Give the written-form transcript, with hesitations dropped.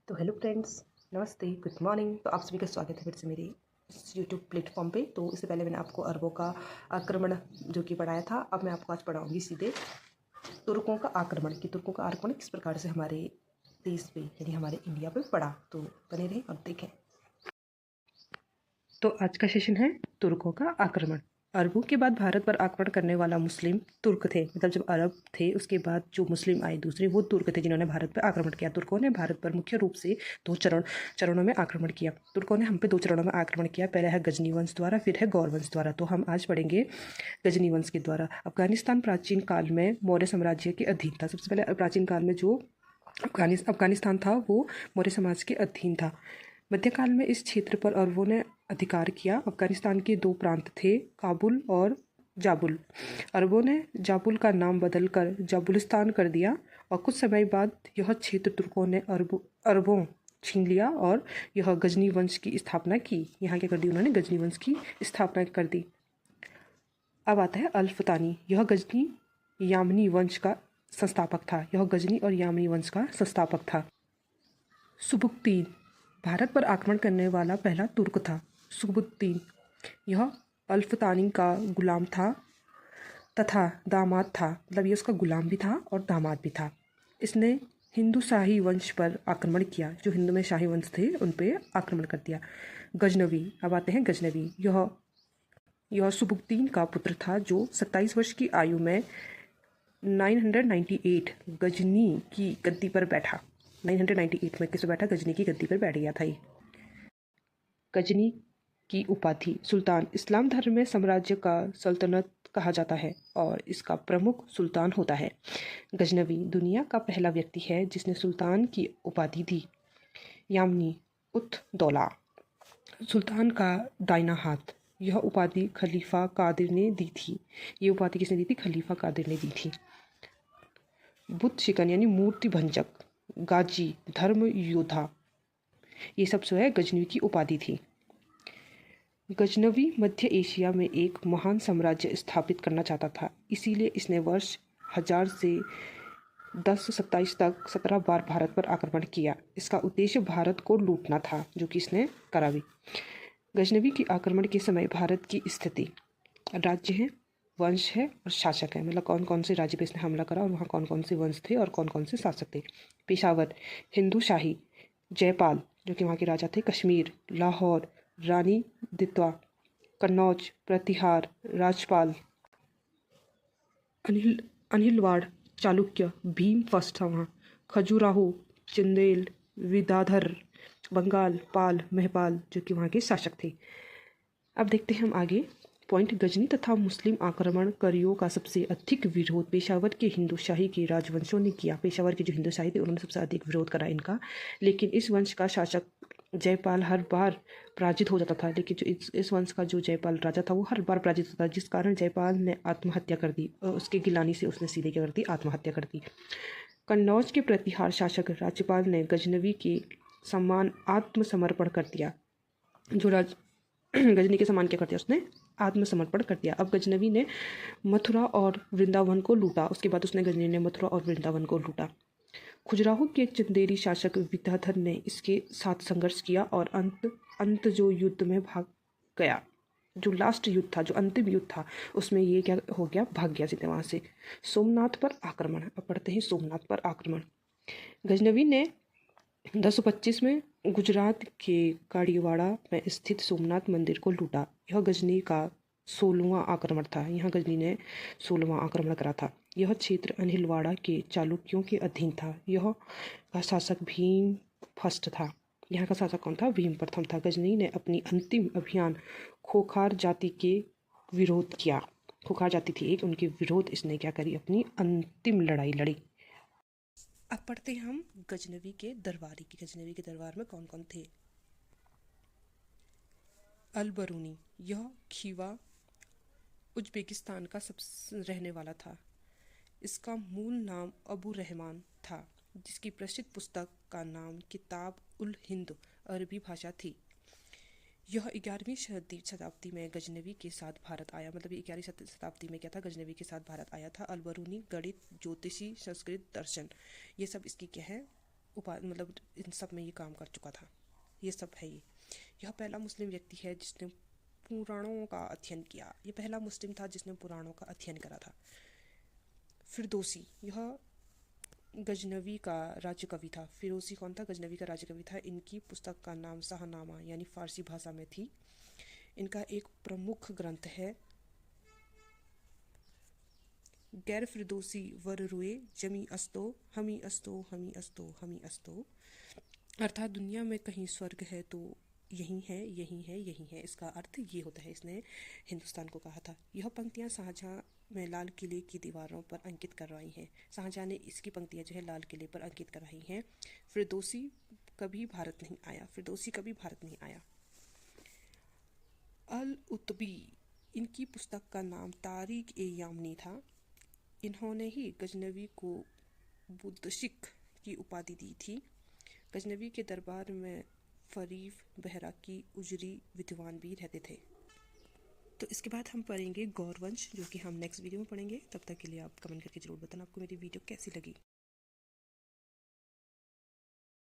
तो hello friends, नमस्ते, good morning. तो आप सभी का स्वागत है फिर से मेरे इस यूट्यूब प्लेटफॉर्म पे। तो इससे पहले मैंने आपको अरबों का आक्रमण जो कि पढ़ाया था, अब मैं आपको आज पढ़ाऊंगी सीधे तुर्कों का आक्रमण कि तुर्कों का आक्रमण किस प्रकार से हमारे देश पे यानी हमारे इंडिया पे पड़ा। तो बने रहें और देखें। तो आज का सेशन है तुर्कों का आक्रमण। अरबों के बाद भारत पर आक्रमण करने वाला मुस्लिम तुर्क थे। मतलब जब अरब थे उसके बाद जो मुस्लिम आए दूसरे, वो तुर्क थे जिन्होंने भारत पर आक्रमण किया। तुर्कों ने भारत पर मुख्य रूप से दो चरणों में आक्रमण किया। तुर्कों ने हम पे दो चरणों में आक्रमण किया। पहले है गजनी वंश द्वारा, फिर है गौर वंश द्वारा। तो हम आज पढ़ेंगे गजनी वंश के द्वारा। अफगानिस्तान प्राचीन काल में मौर्य साम्राज्य के अधीन था। सबसे पहले प्राचीन काल में जो अफगानिस्तान था वो मौर्य समाज के अधीन था। मध्यकाल में इस क्षेत्र पर अरबों ने अधिकार किया। अफगानिस्तान के दो प्रांत थे, काबुल और जाबुल। अरबों ने जाबुल का नाम बदलकर जाबुलिस्तान कर दिया और कुछ समय बाद यह क्षेत्र तुर्कों ने अरबों छीन लिया और यह गजनी वंश की स्थापना की। यहाँ क्या कर दी उन्होंने? गजनी वंश की स्थापना कर दी। अब आता है अल्फतानी। यह गजनी यामनी वंश का संस्थापक था। यह गजनी और यामनी वंश का संस्थापक था। सुबुक्तीन भारत पर आक्रमण करने वाला पहला तुर्क था। सुबुक्तीन यह अल्फतानी का गुलाम था तथा दामाद था। मतलब ये उसका गुलाम भी था और दामाद भी था। इसने हिंदू शाही वंश पर आक्रमण किया। जो हिंदू में शाही वंश थे उन पे आक्रमण कर दिया। गजनवी, अब आते हैं गजनवी। यह सुबुक्तीन का पुत्र था जो 27 वर्ष की आयु में 998 गजनी की गद्दी पर बैठा। 998 में किस पर बैठा? गजनी की गद्दी पर बैठ गया था ये। गजनी की उपाधि सुल्तान। इस्लाम धर्म में साम्राज्य का सल्तनत कहा जाता है और इसका प्रमुख सुल्तान होता है। गजनवी दुनिया का पहला व्यक्ति है जिसने सुल्तान की उपाधि दी। यामनी उत दौला सुल्तान का दाहिना हाथ। यह उपाधि खलीफा कादिर ने दी थी। ये उपाधि किसने दी थी? खलीफा कादिर ने दी थी। बुत शिकन यानी मूर्ति भंजक। गाजी धर्म योद्धा। ये सब जो है गजनवी की उपाधि थी। गजनवी मध्य एशिया में एक महान साम्राज्य स्थापित करना चाहता था, इसीलिए इसने वर्ष 1000 से 1027 तक 17 बार भारत पर आक्रमण किया। इसका उद्देश्य भारत को लूटना था, जो कि इसने करा भी। गजनवी के आक्रमण के समय भारत की स्थिति, राज्य है, वंश है और शासक है। मतलब कौन कौन से राज्य पे इसने हमला करा और वहाँ कौन कौन से वंश थे और कौन कौन से शासक थे। पेशावर हिंदू शाही, जयपाल जो कि वहाँ के राजा थे, कश्मीर, लाहौर, रानी दित्वा, कन्नौज, प्रतिहार, राजपाल, अनिलवाड़, चालुक्य, भीम फर्स्ट था वहाँ, खजुराहो, चंदेल, विदाधर, बंगाल, पाल, महपाल जो कि वहाँ के शासक थे। अब देखते हैं हम आगे पॉइंट। गजनी तथा मुस्लिम आक्रमणकारियों का सबसे अधिक विरोध पेशावर के हिंदू शाही के राजवंशों ने किया। पेशावर के जो हिंदू शाही थे उन्होंने सबसे अधिक विरोध करा इनका। लेकिन इस वंश का शासक जयपाल हर बार पराजित हो जाता था। लेकिन जो इस वंश का जो जयपाल राजा था वो हर बार पराजित होता था, जिस कारण जयपाल ने आत्महत्या कर दी और उसके गिलानी से उसने सीधे क्या कर दी? आत्महत्या कर दी। कन्नौज के प्रतिहार शासक राज्यपाल ने गजनवी के सम्मान आत्मसमर्पण कर दिया। जो गजनी के सम्मान क्या कर दिया? उसने आत्मसमर्पण कर दिया। अब गजनवी ने मथुरा और वृंदावन को लूटा। उसके बाद उसने गजनी ने मथुरा और वृंदावन को लूटा। खजुराहो के चंदेरी शासक विद्याधर ने इसके साथ संघर्ष किया और अंत जो युद्ध में भाग गया। जो लास्ट युद्ध था, जो अंतिम युद्ध था, उसमें ये क्या हो गया? भाग गया सीधे वहाँ से। सोमनाथ पर आक्रमण। अब पढ़ते हैं सोमनाथ पर आक्रमण। गजनवी ने 1025 में गुजरात के काड़ीवाड़ा में स्थित सोमनाथ मंदिर को लूटा। यह गजनी का 16वां आक्रमण था। यहाँ गजनी ने 16वां आक्रमण करा था। यह क्षेत्र अनिलवाड़ा के चालुक्यों के अधीन था। यह का शासक भीम फर्स्ट था। यहाँ का शासक कौन था? भीम प्रथम था। गजनी ने अपनी अंतिम अभियान खोखार जाति के विरोध किया। खोखार जाति थी एक, उनके विरोध इसने क्या करी? अपनी अंतिम लड़ाई लड़ी। अब पढ़ते हैं हम गजनवी के दरबारी की। गजनवी के दरबार में कौन कौन थे? अलबरूनी, यह खीवा उज्बेकिस्तान का सब रहने वाला था। इसका मूल नाम अबू रहमान था, जिसकी प्रसिद्ध पुस्तक का नाम किताब उल हिंद अरबी भाषा थी। यह 11वीं शताब्दी में गजनवी के साथ भारत आया। मतलब 11वीं शताब्दी में क्या था? गजनवी के साथ भारत आया था। अलबरूनी गणित, ज्योतिषी, संस्कृत, दर्शन, ये सब इसकी क्या है? मतलब इन सब में ये काम कर चुका था। ये सब है ये। यह पहला मुस्लिम व्यक्ति है जिसने पुराणों का अध्ययन किया। ये पहला मुस्लिम था जिसने पुराणों का अध्ययन करा था। फिरदौसी, यह गजनवी का राज्य कवि था। फिरोजी कौन था? गजनवी का राज्य कवि था। इनकी पुस्तक का नाम शाहनामा यानी फारसी भाषा में थी। इनका एक प्रमुख ग्रंथ है गैर फिरदौसी वर रुए जमी अस्तो हमी अस्तो हमी अस्तो हमी अस्तो, अर्थात दुनिया में कहीं स्वर्ग है तो यही है, यही है, यही है। इसका अर्थ ये होता है। इसने हिंदुस्तान को कहा था। यह पंक्तियां शाहजहां में लाल किले की दीवारों पर अंकित करवाई हैं। शाहजहां ने इसकी पंक्तियां जो है लाल किले पर अंकित कराई हैं। फिरदौसी कभी भारत नहीं आया। फिरदौसी कभी भारत नहीं आया। अल उतबी, इनकी पुस्तक का नाम तारीख ए यामनी था। इन्होंने ही गजनवी को बुद्दशिक की उपाधि दी थी। गजनवी के दरबार में फरीफ, बहराकी, उजरी विद्वान भी रहते थे। तो इसके बाद हम पढ़ेंगे गौरवंश, जो कि हम नेक्स्ट वीडियो में पढ़ेंगे। तब तक के लिए आप कमेंट करके जरूर बताना आपको मेरी वीडियो कैसी लगी।